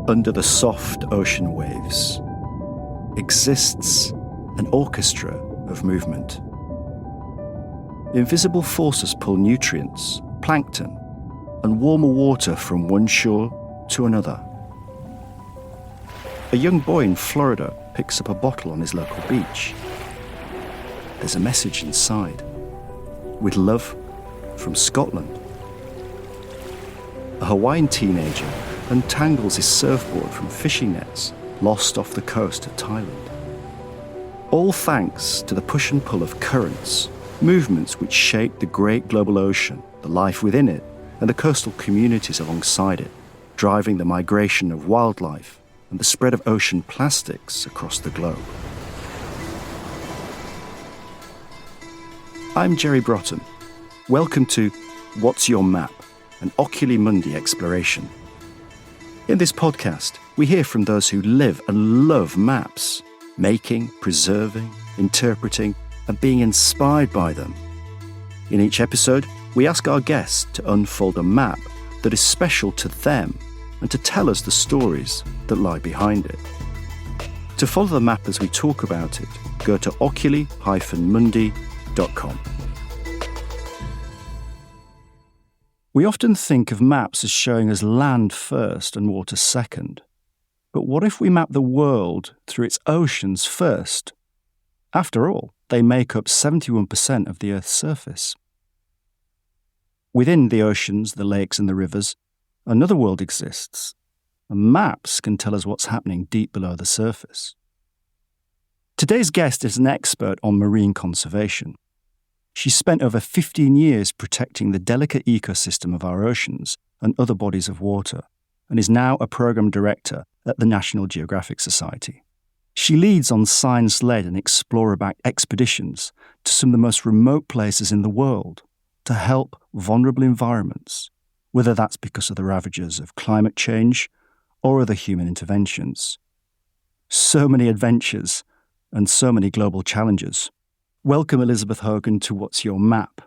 under the soft ocean waves exists an orchestra of movement. Invisible forces pull nutrients, plankton, and warmer water from one shore to another. A young boy in Florida picks up a bottle on his local beach. There's a message inside. With love, from Scotland. A Hawaiian teenager untangles his surfboard from fishing nets lost off the coast of Thailand. All thanks to the push and pull of currents, movements which shape the great global ocean, the life within it, and the coastal communities alongside it, driving the migration of wildlife and the spread of ocean plastics across the globe. I'm Jerry Brotton. Welcome to What's Your Map? An Oculi Mundi exploration. In this podcast, we hear from those who live and love maps, making, preserving, interpreting, and being inspired by them. In each episode, we ask our guests to unfold a map that is special to them and to tell us the stories that lie behind it. To follow the map as we talk about it, go to oculi-mundi.com. We often think of maps as showing us land first and water second. But what if we map the world through its oceans first? After all, they make up 71% of the Earth's surface. Within the oceans, the lakes and the rivers, another world exists. And maps can tell us what's happening deep below the surface. Today's guest is an expert on marine conservation. She spent over 15 years protecting the delicate ecosystem of our oceans and other bodies of water, and is now a program director at the National Geographic Society. She leads on science-led and explorer-backed expeditions to some of the most remote places in the world to help vulnerable environments, whether that's because of the ravages of climate change or other human interventions. So many adventures and so many global challenges. Welcome, Elizabeth Hogan, to What's Your Map?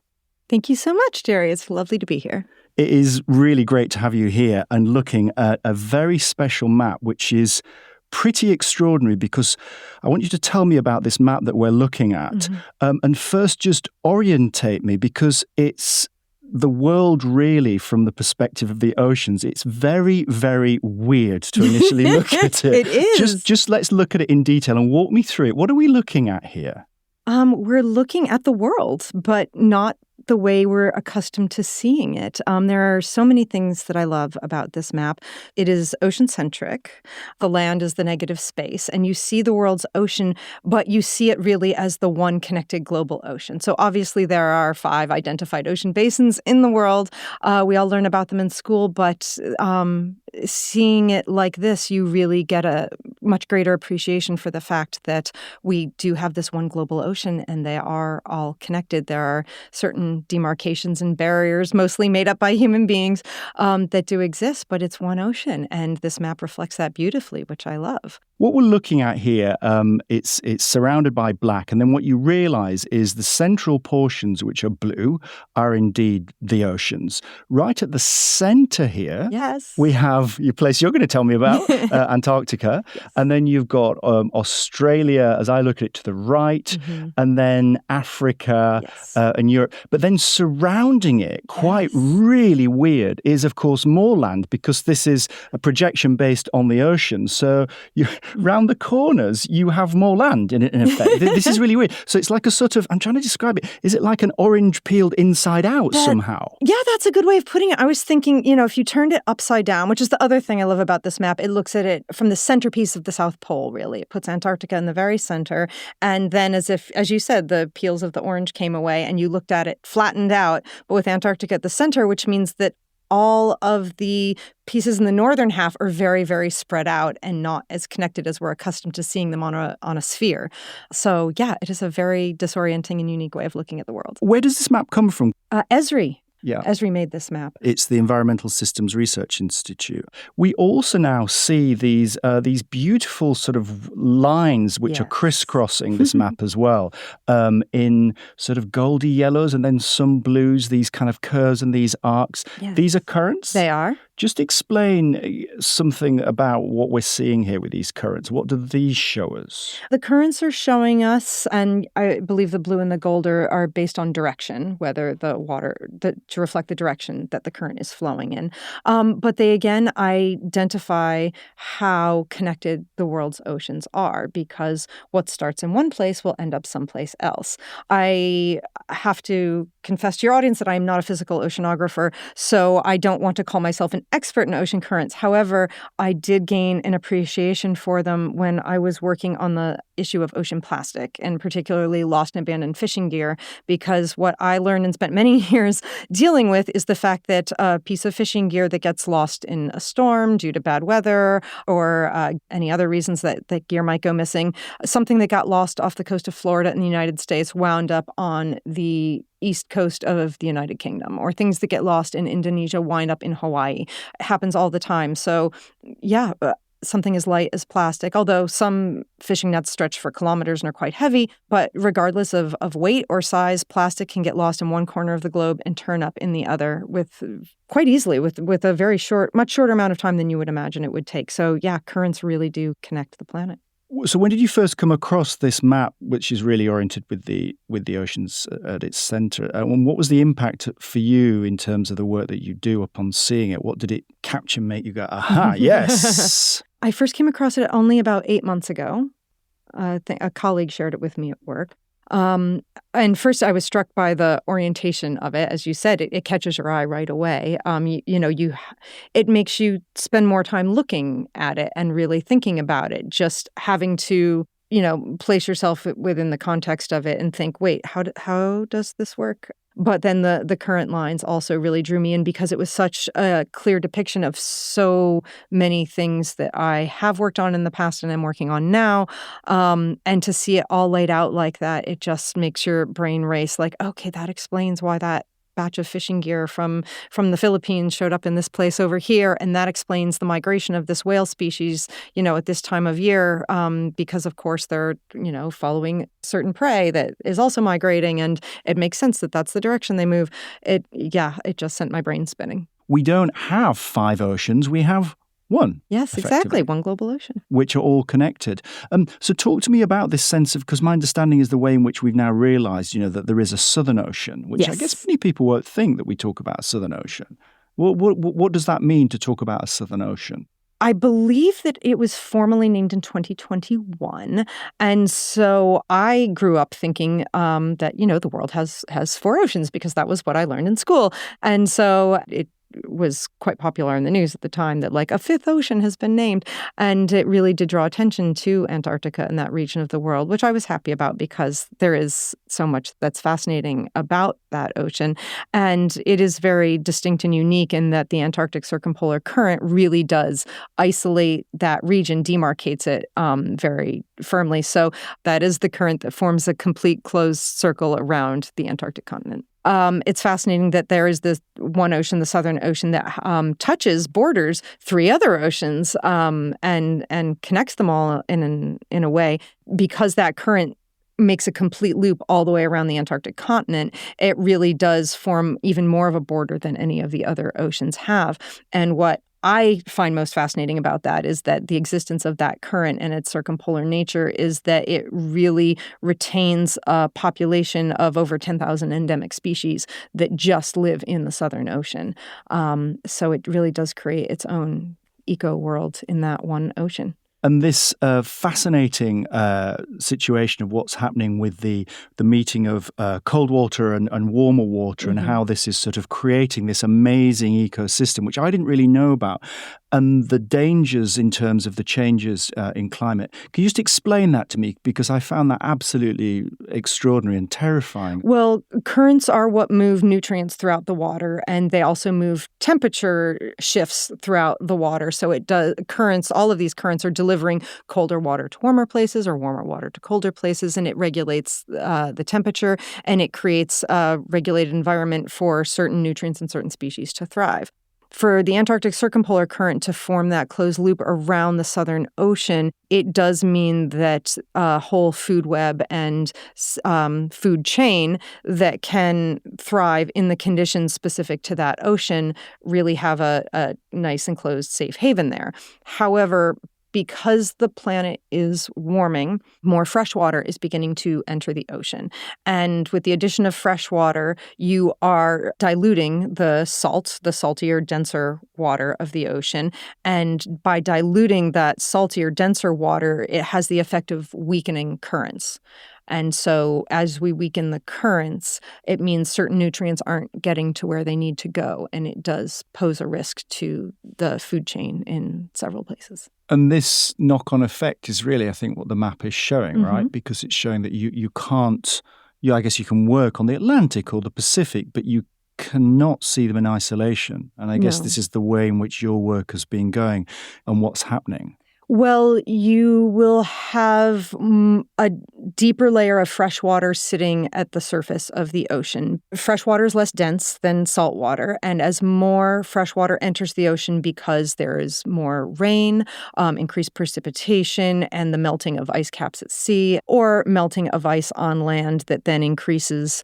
Thank you so much, Jerry. It's lovely to be here. It is really great to have you here and looking at a very special map, which is pretty extraordinary, because I want you to tell me about this map that we're looking at. Mm-hmm. And first, just orientate me, because it's the world really from the perspective of the oceans. It's very, very weird to initially look at it. It is. Just let's look at it in detail and walk me through it. What are we looking at here? We're looking at the world, but not the way we're accustomed to seeing it. There are so many things that I love about this map. It is ocean-centric. The land is the negative space, and you see the world's ocean, but you see it really as the one connected global ocean. So obviously there are 5 identified ocean basins in the world. We all learn about them in school, but seeing it like this, you really get a much greater appreciation for the fact that we do have this one global ocean, and they are all connected. There are certain demarcations and barriers, mostly made up by human beings, that do exist, but it's one ocean, and this map reflects that beautifully, which I love. What we're looking at here, it's surrounded by black, and then what you realize is the central portions, which are blue, are indeed the oceans. Right at the center here, yes, we have your place you're going to tell me about, Antarctica, yes. And then you've got Australia, as I look at it, to the right, mm-hmm. and then Africa, yes. And Europe. But then surrounding it, quite yes. really weird, is of course more land, because this is a projection based on the ocean. So round the corners, you have more land in effect. This is really weird. So it's like a sort of, I'm trying to describe it, is it like an orange peeled inside out somehow? Yeah, that's a good way of putting it. I was thinking, if you turned it upside down, which is the other thing I love about this map, it looks at it from the centerpiece of the South Pole, really. It puts Antarctica in the very center. And then as you said, the peels of the orange came away and you looked at it flattened out, but with Antarctica at the center, which means that all of the pieces in the northern half are very, very spread out and not as connected as we're accustomed to seeing them on a sphere. So yeah, it is a very disorienting and unique way of looking at the world. Where does this map come from? Esri. Yeah. Esri made this map. It's the Environmental Systems Research Institute. We also now see these beautiful sort of lines which yes. are crisscrossing this map as well, in sort of goldy yellows and then some blues, these kind of curves and these arcs. Yes. These are currents? They are. Just explain something about what we're seeing here with these currents. What do these show us? The currents are showing us, and I believe the blue and the gold are based on direction, whether the water, to reflect the direction that the current is flowing in. But they, again, identify how connected the world's oceans are, because what starts in one place will end up someplace else. I have to confess to your audience that I am not a physical oceanographer, so I don't want to call myself an expert in ocean currents. However, I did gain an appreciation for them when I was working on the issue of ocean plastic, and particularly lost and abandoned fishing gear, because what I learned and spent many years dealing with is the fact that a piece of fishing gear that gets lost in a storm due to bad weather or any other reasons that gear might go missing, something that got lost off the coast of Florida in the United States wound up on the east coast of the United Kingdom, or things that get lost in Indonesia wind up in Hawaii. It happens all the time. So, yeah, something as light as plastic, although some fishing nets stretch for kilometers and are quite heavy, but regardless of weight or size, plastic can get lost in one corner of the globe and turn up in the other with quite easily, with a very much shorter amount of time than you would imagine it would take. So, yeah, currents really do connect the planet. So when did you first come across this map, which is really oriented with the oceans at its centre? And what was the impact for you in terms of the work that you do upon seeing it? What did it capture, make you go, aha, yes? I first came across it only about 8 months ago. A colleague shared it with me at work. And first I was struck by the orientation of it. As you said, it catches your eye right away. It makes you spend more time looking at it and really thinking about it, just having to, place yourself within the context of it and think, wait, how does this work? But then the current lines also really drew me in because it was such a clear depiction of so many things that I have worked on in the past and I'm working on now. And to see it all laid out like that, it just makes your brain race like, okay, that explains why that batch of fishing gear from the Philippines showed up in this place over here, and that explains the migration of this whale species, at this time of year, because of course they're, following certain prey that is also migrating, and it makes sense that that's the direction they move. It just sent my brain spinning. We don't have 5 oceans, we have one. Yes, exactly. One global ocean. Which are all connected. So talk to me about this sense of, because my understanding is the way in which we've now realised, that there is a Southern Ocean, which I guess many people won't think that we talk about a Southern Ocean. What does that mean to talk about a Southern Ocean? I believe that it was formally named in 2021. And so I grew up thinking that, the world has 4 oceans, because that was what I learned in school. And so it was quite popular in the news at the time that like a 5th ocean has been named. And it really did draw attention to Antarctica and that region of the world, which I was happy about because there is so much that's fascinating about that ocean. And it is very distinct and unique in that the Antarctic circumpolar current really does isolate that region, demarcates it very firmly. So that is the current that forms a complete closed circle around the Antarctic continent. It's fascinating that there is this one ocean, the Southern Ocean, that borders 3 other oceans and connects them all in a way, because that current makes a complete loop all the way around the Antarctic continent. It really does form even more of a border than any of the other oceans have. And what I find most fascinating about that is that the existence of that current and its circumpolar nature is that it really retains a population of over 10,000 endemic species that just live in the Southern Ocean. So it really does create its own eco-world in that one ocean. And this fascinating situation of what's happening with the meeting of cold water and warmer water, and how this is sort of creating this amazing ecosystem, which I didn't really know about, and the dangers in terms of the changes in climate. Can you just explain that to me? Because I found that absolutely extraordinary and terrifying. Well, currents are what move nutrients throughout the water, and they also move temperature shifts throughout the water. So it does all of these currents are delivering colder water to warmer places or warmer water to colder places, and it regulates the temperature, and it creates a regulated environment for certain nutrients and certain species to thrive. for the Antarctic circumpolar current to form that closed loop around the Southern Ocean, it does mean that a whole food web and food chain that can thrive in the conditions specific to that ocean really have a nice enclosed safe haven there. However, because the planet is warming, more fresh water is beginning to enter the ocean. And with the addition of fresh water, you are diluting the saltier, denser water of the ocean. And by diluting that saltier, denser water, it has the effect of weakening currents. And so as we weaken the currents, it means certain nutrients aren't getting to where they need to go. And it does pose a risk to the food chain in several places. And this knock-on effect is really, I think, what the map is showing, right? Because it's showing that you can't, I guess you can work on the Atlantic or the Pacific, but you cannot see them in isolation. And I guess this is the way in which your work has been going and what's happening. Well, you will have a deeper layer of fresh water sitting at the surface of the ocean. Fresh water is less dense than salt water, and as more fresh water enters the ocean because there is more rain, increased precipitation, and the melting of ice caps at sea, or melting of ice on land that then increases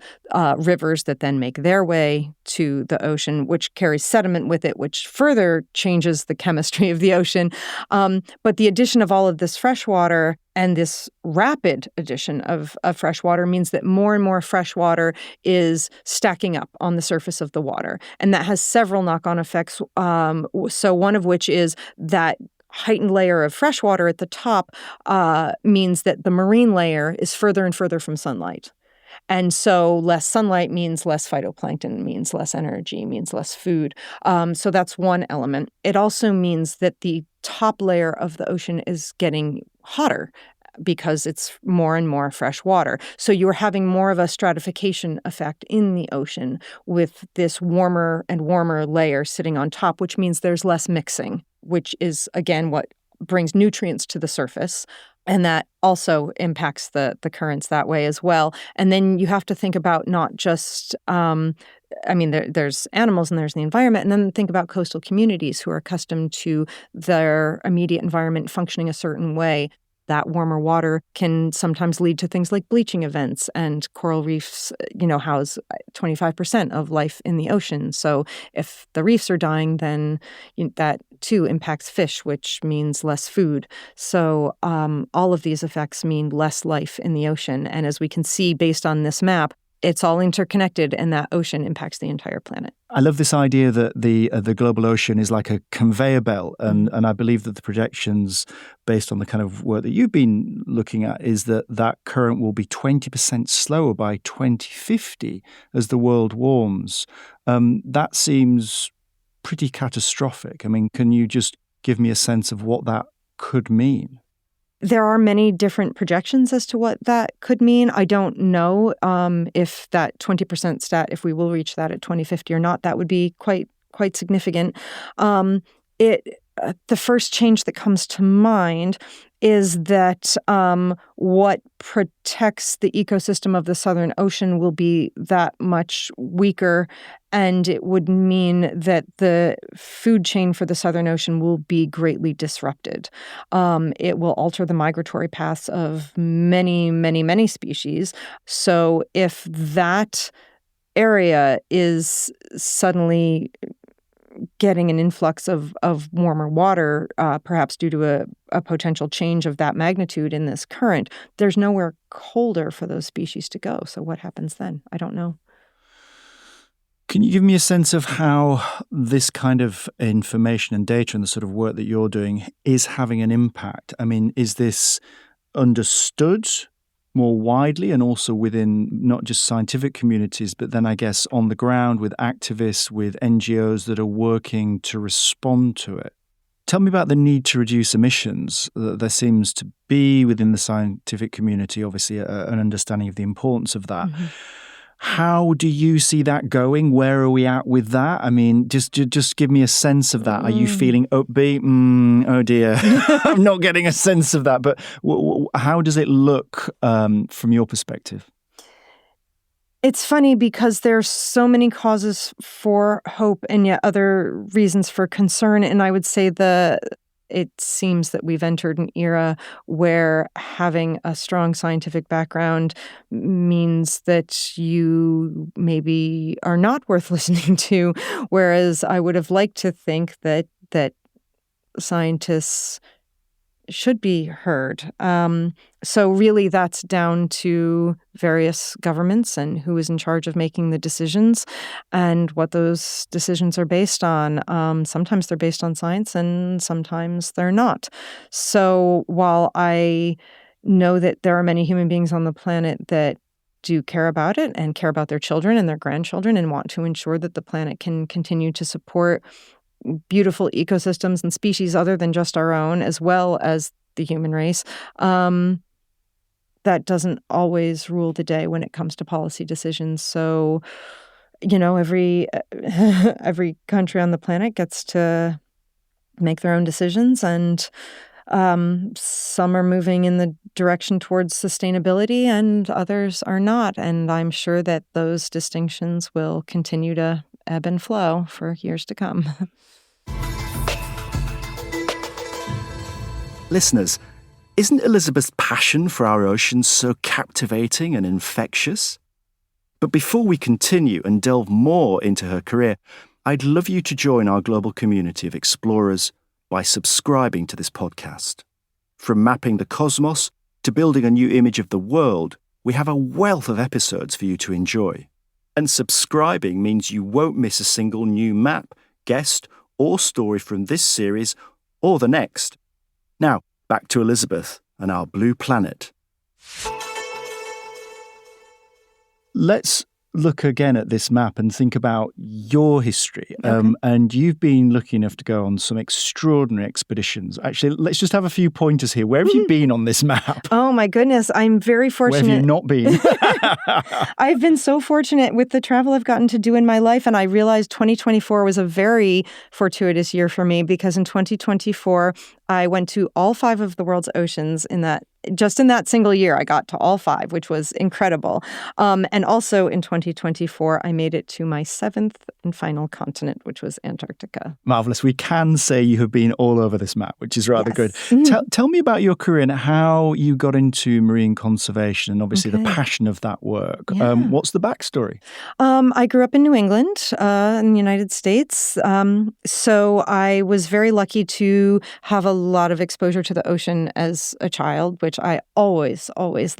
rivers that then make their way to the ocean, which carries sediment with it, which further changes the chemistry of the ocean. But the addition of all of this fresh water and this rapid addition of fresh water means that more and more fresh water is stacking up on the surface of the water. And that has several knock-on effects. So one of which is that heightened layer of fresh water at the top means that the marine layer is further and further from sunlight. And so less sunlight means less phytoplankton, means less energy, means less food. So that's one element. It also means that the top layer of the ocean is getting hotter because it's more and more fresh water. So you're having more of a stratification effect in the ocean with this warmer and warmer layer sitting on top, which means there's less mixing, which is, again, what brings nutrients to the surface. And that also impacts the currents that way as well. And then you have to think about not just, there's animals and there's the environment, and then think about coastal communities who are accustomed to their immediate environment functioning a certain way. That warmer water can sometimes lead to things like bleaching events, and coral reefs, house 25% of life in the ocean. So if the reefs are dying, then that too impacts fish, which means less food. So all of these effects mean less life in the ocean. And as we can see based on this map, it's all interconnected, and that ocean impacts the entire planet. I love this idea that the global ocean is like a conveyor belt, and I believe that the projections, based on the kind of work that you've been looking at, is that current will be 20% slower by 2050 as the world warms. That seems pretty catastrophic. I mean, can you just give me a sense of what that could mean? There are many different projections as to what that could mean. I don't know if that 20% stat, if we will reach that at 2050 or not. That would be quite significant. The first change that comes to mind is that what protects the ecosystem of the Southern Ocean will be that much weaker, and it would mean that the food chain for the Southern Ocean will be greatly disrupted. It will alter the migratory paths of many, many, many species. So if that area is suddenly getting an influx of warmer water, perhaps due to a potential change of that magnitude in this current, there's nowhere colder for those species to go. So what happens then? I don't know. Can you give me a sense of how this kind of information and data and the sort of work that you're doing is having an impact? I mean, is this understood more widely and also within not just scientific communities, but then I guess on the ground with activists, with NGOs that are working to respond to it? Tell me about the need to reduce emissions. There seems to be within the scientific community, obviously, an understanding of the importance of that. Mm-hmm. How do you see that going? Where are we at with that? I mean, just give me a sense of that. Are you feeling upbeat? Oh dear, I'm not getting a sense of that. But how does it look from your perspective? It's funny because there's so many causes for hope and yet other reasons for concern. And I would say it seems that we've entered an era where having a strong scientific background means that you maybe are not worth listening to, whereas I would have liked to think that scientists should be heard. So really that's down to various governments and who is in charge of making the decisions and what those decisions are based on. Sometimes they're based on science and sometimes they're not. So while I know that there are many human beings on the planet that do care about it and care about their children and their grandchildren and want to ensure that the planet can continue to support beautiful ecosystems and species other than just our own, as well as the human race, that doesn't always rule the day when it comes to policy decisions. So, every country on the planet gets to make their own decisions, and some are moving in the direction towards sustainability and others are not. And I'm sure that those distinctions will continue to ebb and flow for years to come. Listeners, isn't Elizabeth's passion for our oceans so captivating and infectious? But before we continue and delve more into her career, I'd love you to join our global community of explorers by subscribing to this podcast. From mapping the cosmos to building a new image of the world, we have a wealth of episodes for you to enjoy. And subscribing means you won't miss a single new map, guest, or story from this series or the next. Now, back to Elizabeth and our blue planet. Let's look again at this map and think about your history. Okay. And you've been lucky enough to go on some extraordinary expeditions. Actually, let's just have a few pointers here. Where have you been on this map? Oh, my goodness. I'm very fortunate. Where have you not been? I've been so fortunate with the travel I've gotten to do in my life. And I realized 2024 was a very fortuitous year for me because in 2024, I went to all 5 of the world's oceans in that single year. I got to all 5, which was incredible. And also in 2024, I made it to my 7th and final continent, which was Antarctica. Marvellous. We can say you have been all over this map, which is rather good. Mm-hmm. Tell me about your career and how you got into marine conservation and obviously the passion of that work. Yeah. What's the backstory? I grew up in New England, in the United States. So I was very lucky to have a lot of exposure to the ocean as a child, which I always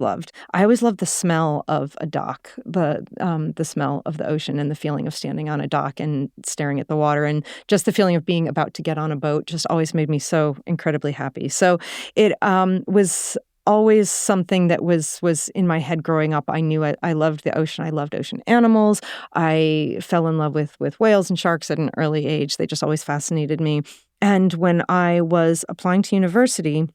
loved. I always loved the smell of a dock, the smell of the ocean and the feeling of standing on a dock and staring at the water, and just the feeling of being about to get on a boat just always made me so incredibly happy. So it was always something that was in my head growing up. I knew I loved the ocean. I loved ocean animals. I fell in love with whales and sharks at an early age. They just always fascinated me. And when I was applying to university,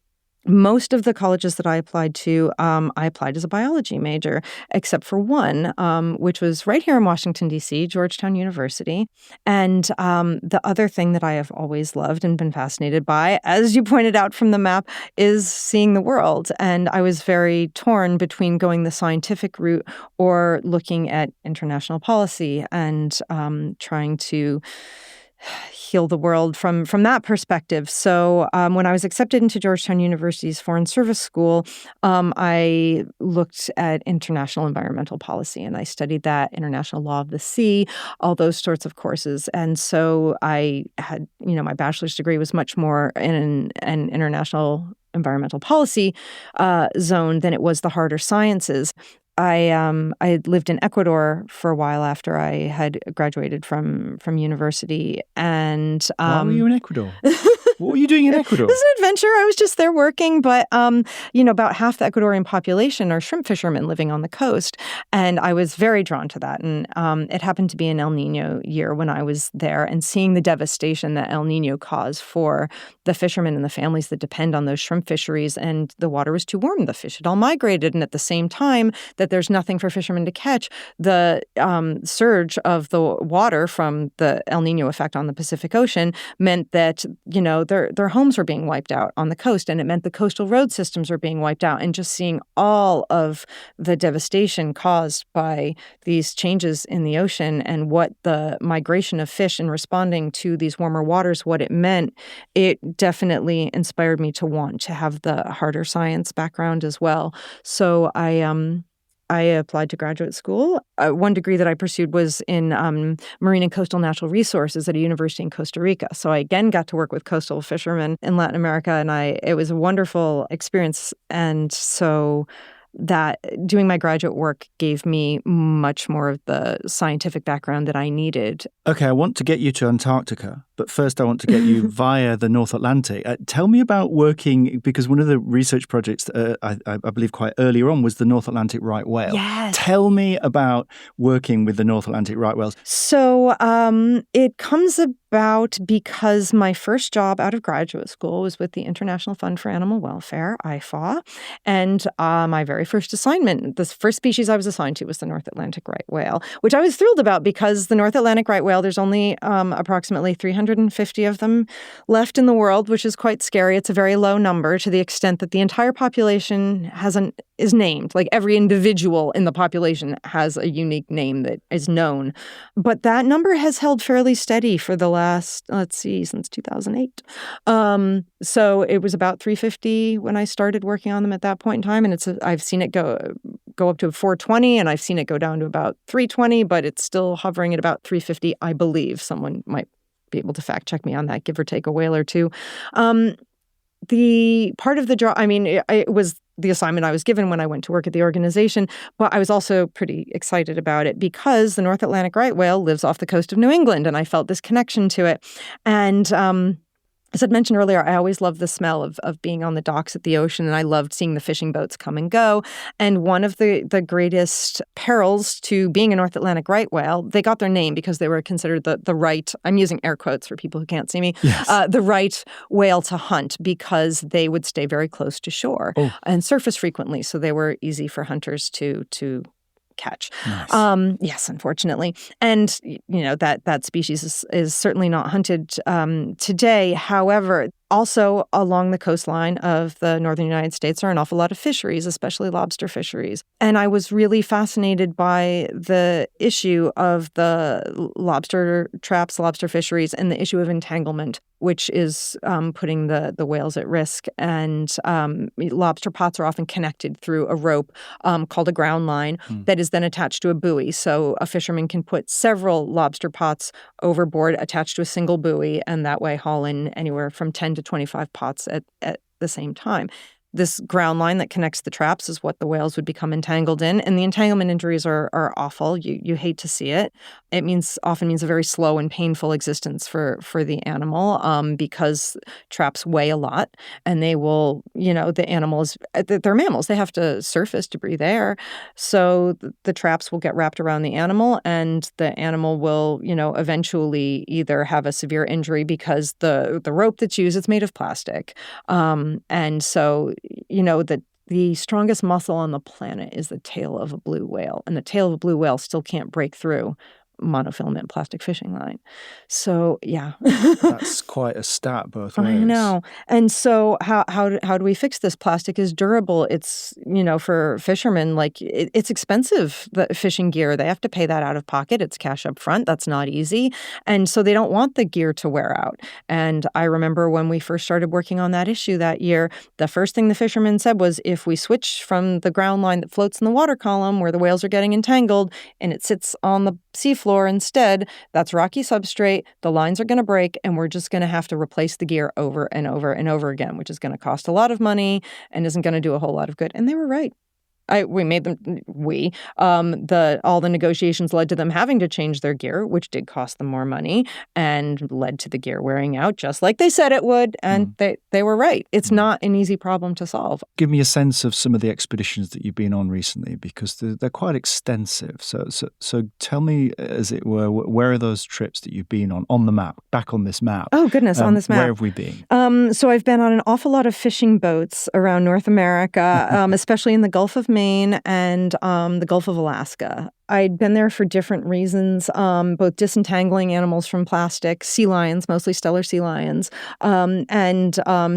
most of the colleges that I applied to, I applied as a biology major, except for one, which was right here in Washington, D.C., Georgetown University. And the other thing that I have always loved and been fascinated by, as you pointed out from the map, is seeing the world. And I was very torn between going the scientific route or looking at international policy and trying to heal the world from that perspective. So when I was accepted into Georgetown University's Foreign Service School, I looked at international environmental policy, and I studied that, international law of the sea, all those sorts of courses. And so I had, my bachelor's degree was much more in an international environmental policy zone than it was the harder sciences. I lived in Ecuador for a while after I had graduated from university, and why were you in Ecuador? What were you doing in Ecuador? It was an adventure. I was just there working, but about half the Ecuadorian population are shrimp fishermen living on the coast, and I was very drawn to that. And it happened to be an El Nino year when I was there, and seeing the devastation that El Nino caused for the fishermen and the families that depend on those shrimp fisheries, and the water was too warm. The fish had all migrated, and at the same time that there's nothing for fishermen to catch, the surge of the water from the El Nino effect on the Pacific Ocean meant that, their homes were being wiped out on the coast, and it meant the coastal road systems were being wiped out. And just seeing all of the devastation caused by these changes in the ocean and what the migration of fish and responding to these warmer waters, what it meant, it definitely inspired me to want to have the harder science background as well. So I applied to graduate school. One degree that I pursued was in marine and coastal natural resources at a university in Costa Rica. So I again got to work with coastal fishermen in Latin America, and it was a wonderful experience. And so that doing my graduate work gave me much more of the scientific background that I needed. Okay, I want to get you to Antarctica, but first I want to get you via the North Atlantic. Tell me about working, because one of the research projects I believe quite earlier on was the North Atlantic right whale. Yes. Tell me about working with the North Atlantic right whales. So it comes about because my first job out of graduate school was with the International Fund for Animal Welfare, IFAW, and my very first assignment, the first species I was assigned to was the North Atlantic right whale, which I was thrilled about because the North Atlantic right whale, there's only approximately 350 of them left in the world, which is quite scary. It's a very low number to the extent that the entire population is named. Like every individual in the population has a unique name that is known. But that number has held fairly steady for the last, since 2008. So it was about 350 when I started working on them at that point in time. And I've seen it go up to 420, and I've seen it go down to about 320, but it's still hovering at about 350, I believe. Someone might be able to fact check me on that, give or take a whale or two. The part of the job, it was the assignment I was given when I went to work at the organization, but I was also pretty excited about it because the North Atlantic right whale lives off the coast of New England, and I felt this connection to it. And as I'd mentioned earlier, I always loved the smell of being on the docks at the ocean, and I loved seeing the fishing boats come and go. And one of the greatest perils to being a North Atlantic right whale, they got their name because they were considered the right, I'm using air quotes for people who can't see me, yes. The right whale to hunt because they would stay very close to shore and surface frequently. So they were easy for hunters to catch. Nice. Yes, unfortunately. And, that species is certainly not hunted today. However, also along the coastline of the northern United States are an awful lot of fisheries, especially lobster fisheries. And I was really fascinated by the issue of the lobster traps, lobster fisheries, and the issue of entanglement, which is putting the whales at risk. And lobster pots are often connected through a rope called a ground line that is then attached to a buoy. So a fisherman can put several lobster pots overboard attached to a single buoy, and that way haul in anywhere from 10 to 25 pots at the same time. This ground line that connects the traps is what the whales would become entangled in, and the entanglement injuries are awful. You hate to see it. It often means a very slow and painful existence for the animal because traps weigh a lot, and they will, the animals, they're mammals. They have to surface to breathe air, so the traps will get wrapped around the animal, and the animal will, eventually either have a severe injury because the rope that's used is made of plastic, and so the strongest muscle on the planet is the tail of a blue whale, and the tail of a blue whale still can't break through monofilament plastic fishing line. So, yeah. That's quite a stat both ways. I know. And so how do we fix this? Plastic is durable. It's, for fishermen, it's expensive, the fishing gear. They have to pay that out of pocket. It's cash up front. That's not easy. And so they don't want the gear to wear out. And I remember when we first started working on that issue that year, the first thing the fishermen said was, if we switch from the ground line that floats in the water column where the whales are getting entangled and it sits on the seafloor instead, that's rocky substrate, the lines are going to break, and we're just going to have to replace the gear over and over and over again, which is going to cost a lot of money and isn't going to do a whole lot of good. And they were right. All the negotiations led to them having to change their gear, which did cost them more money and led to the gear wearing out, just like they said it would. And they were right. It's not an easy problem to solve. Give me a sense of some of the expeditions that you've been on recently, because they're quite extensive. So tell me, as it were, where are those trips that you've been on the map, back on this map? Oh, goodness, on this map. Where have we been? So I've been on an awful lot of fishing boats around North America, especially in the Gulf of Maine and the Gulf of Alaska. I'd been there for different reasons, both disentangling animals from plastic, sea lions, mostly stellar sea lions, and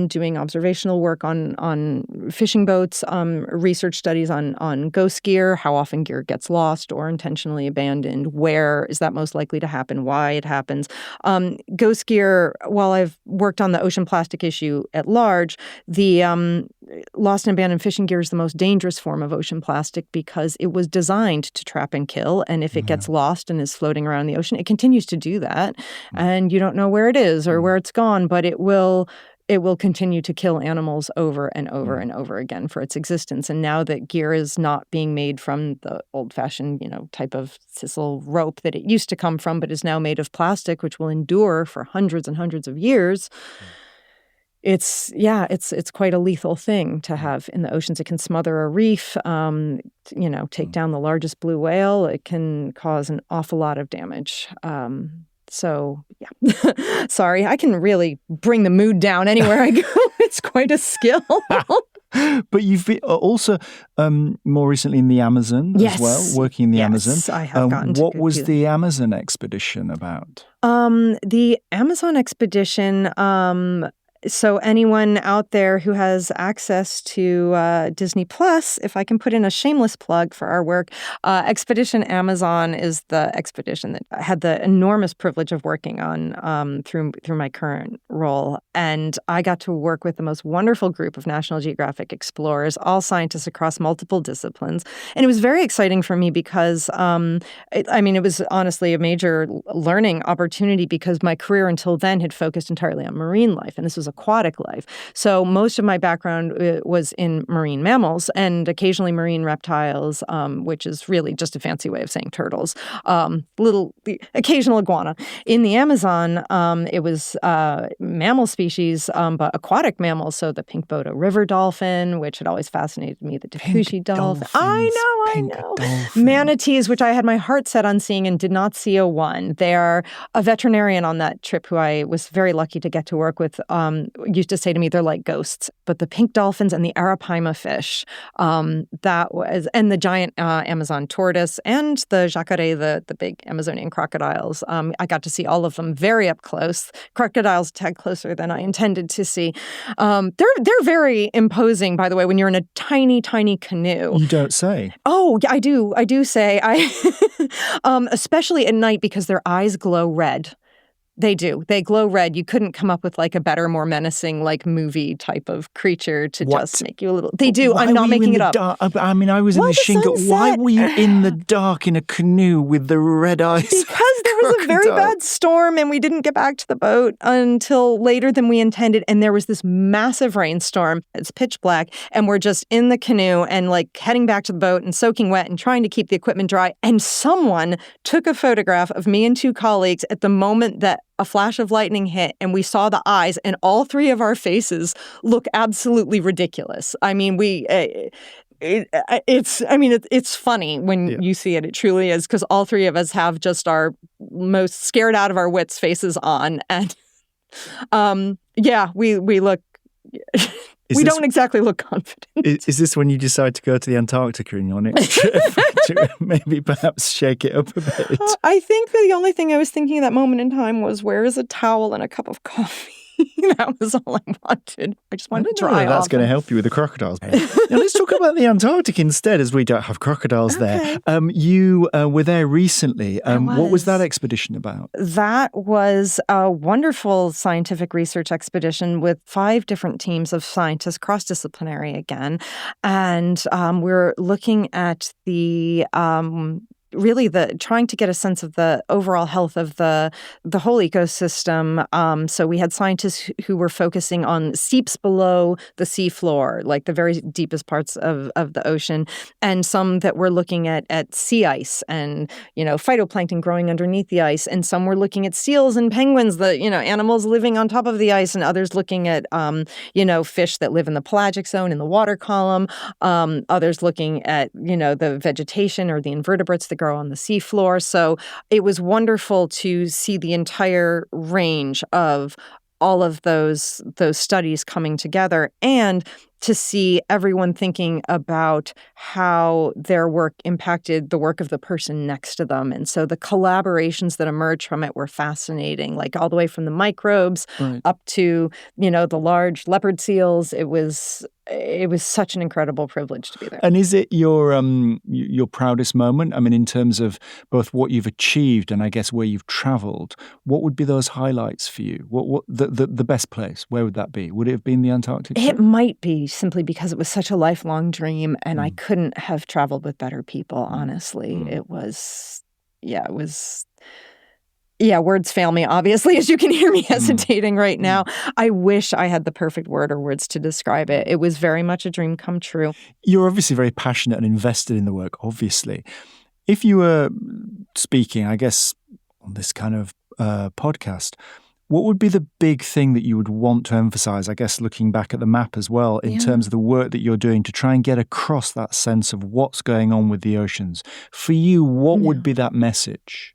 doing observational work on fishing boats, research studies on ghost gear, how often gear gets lost or intentionally abandoned, where is that most likely to happen, why it happens. Ghost gear, while I've worked on the ocean plastic issue at large, the lost and abandoned fishing gear is the most dangerous form of ocean plastic because it was designed to trap and kill. And if it gets lost and is floating around the ocean, it continues to do that. And you don't know where it is or where it's gone, but it will continue to kill animals over and over and over again for its existence. And now that gear is not being made from the old-fashioned, type of sisal rope that it used to come from, but is now made of plastic, which will endure for hundreds and hundreds of years, it's quite a lethal thing to have in the oceans. It can smother a reef, take down the largest blue whale. It can cause an awful lot of damage. So, yeah. Sorry, I can really bring the mood down anywhere I go. It's quite a skill. But you've been also more recently in the Amazon as well, working in the Amazon. Yes, I have gotten to What was do that. the Amazon expedition about? The Amazon expedition, so anyone out there who has access to Disney Plus, if I can put in a shameless plug for our work, Expedition Amazon is the expedition that I had the enormous privilege of working on through my current role. And I got to work with the most wonderful group of National Geographic explorers, all scientists across multiple disciplines. And it was very exciting for me because, it was honestly a major learning opportunity because my career until then had focused entirely on marine life. And this was aquatic life. So most of my background was in marine mammals and occasionally marine reptiles, which is really just a fancy way of saying turtles, the occasional iguana. In the Amazon, it was mammal species, but aquatic mammals. So the pink Bodo river dolphin, which had always fascinated me, the Takushi dolphin. I know. Manatees, which I had my heart set on seeing and did not see a one. They are a veterinarian on that trip who I was very lucky to get to work with, used to say to me, they're like ghosts. But the pink dolphins and the arapaima fish, and the giant Amazon tortoise and the jacare, the big Amazonian crocodiles. I got to see all of them very up close. Crocodiles a tad closer than I intended to see. They're very imposing, by the way, when you're in a tiny, tiny canoe. You don't say. Oh, yeah, I do. I do say. Especially at night because their eyes glow red. They do. They glow red. You couldn't come up with like a better, more menacing, like movie type of creature to just make you a little. They do. I'm not making it up. I mean, I was in the Shingle. Why were you in the dark in a canoe with the red eyes? Because there was a very bad storm and we didn't get back to the boat until later than we intended. And there was this massive rainstorm. It's pitch black. And we're just in the canoe and like heading back to the boat and soaking wet and trying to keep the equipment dry. And someone took a photograph of me and two colleagues at the moment that a flash of lightning hit and we saw the eyes and all three of our faces look absolutely ridiculous. I mean, it's funny when you see it. It truly is because all three of us have just our most scared out of our wits faces on. And we look... We don't exactly look confident. Is this when you decide to go to the Antarctica in your next trip to maybe perhaps shake it up a bit? I think the only thing I was thinking at that moment in time was, where is a towel and a cup of coffee? That was all I wanted. I just wanted to dry off. That's going to help you with the crocodiles. Now let's talk about the Antarctic instead, as we don't have crocodiles there. You were there recently. What was that expedition about? That was a wonderful scientific research expedition with 5 different teams of scientists, cross-disciplinary again. And we're looking at the... really trying to get a sense of the overall health of the whole ecosystem. So we had scientists who were focusing on seeps below the seafloor, like the very deepest parts of the ocean, and some that were looking at sea ice and, phytoplankton growing underneath the ice. And some were looking at seals and penguins, animals living on top of the ice, and others looking at, fish that live in the pelagic zone in the water column. Others looking at, the vegetation or the invertebrates that grow on the seafloor. So it was wonderful to see the entire range of all of those studies coming together. And to see everyone thinking about how their work impacted the work of the person next to them. And so the collaborations that emerged from it were fascinating, like all the way from the microbes up to, the large leopard seals. It was such an incredible privilege to be there. And is it your proudest moment? I mean, in terms of both what you've achieved and I guess where you've traveled, what would be those highlights for you? What the best place? Where would that be? Would it have been the Antarctic? It might be, simply because it was such a lifelong dream, and I couldn't have traveled with better people, honestly. Words fail me, obviously, as you can hear me hesitating right now. I wish I had the perfect word or words to describe it. It was very much a dream come true. You're obviously very passionate and invested in the work, obviously. If you were speaking, I guess, on this kind of podcast, what would be the big thing that you would want to emphasize, I guess, looking back at the map as well, in terms of the work that you're doing to try and get across that sense of what's going on with the oceans? For you, what would be that message?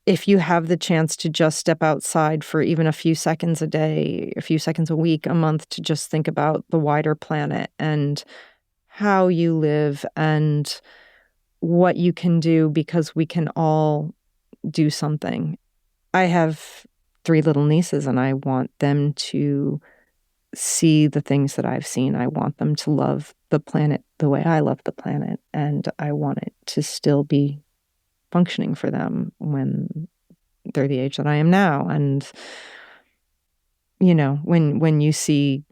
If you have the chance to just step outside for even a few seconds a day, a few seconds a week, a month, to just think about the wider planet and how you live and what you can do, because we can all do something. I have 3 little nieces, and I want them to see the things that I've seen. I want them to love the planet the way I love the planet, and I want it to still be functioning for them when they're the age that I am now. And, when you see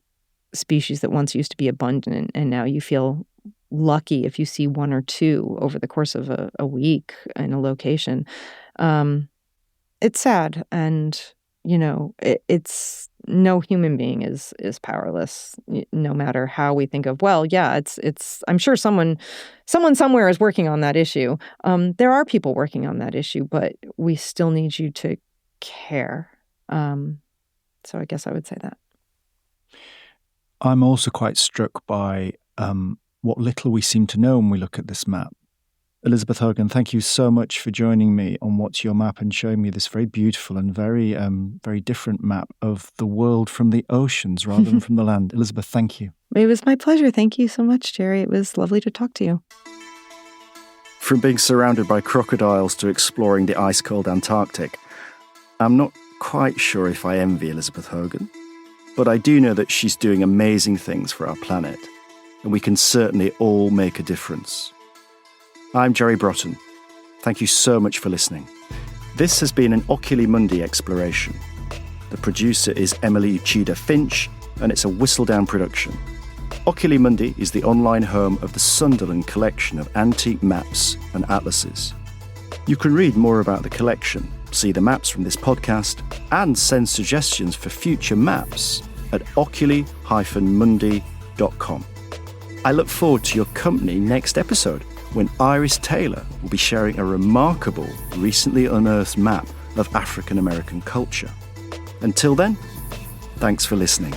species that once used to be abundant and now you feel lucky if you see 1 or 2 over the course of a week in a location, it's sad. And, it's no human being is powerless, no matter how we think of, it's I'm sure someone somewhere is working on that issue. There are people working on that issue, but we still need you to care. So I guess I would say that. I'm also quite struck by what little we seem to know when we look at this map. Elizabeth Hogan, thank you so much for joining me on What's Your Map and showing me this very beautiful and very, very different map of the world from the oceans rather than from the land. Elizabeth, thank you. It was my pleasure. Thank you so much, Jerry. It was lovely to talk to you. From being surrounded by crocodiles to exploring the ice-cold Antarctic, I'm not quite sure if I envy Elizabeth Hogan, but I do know that she's doing amazing things for our planet, and we can certainly all make a difference. I'm Jerry Broughton. Thank you so much for listening. This has been an Oculi Mundi exploration. The producer is Emily Uchida Finch, and it's a Whistledown production. Oculi Mundi is the online home of the Sunderland collection of antique maps and atlases. You can read more about the collection, see the maps from this podcast, and send suggestions for future maps at oculi-mundi.com. I look forward to your company next episode, when Iris Taylor will be sharing a remarkable, recently unearthed map of African American culture. Until then, thanks for listening.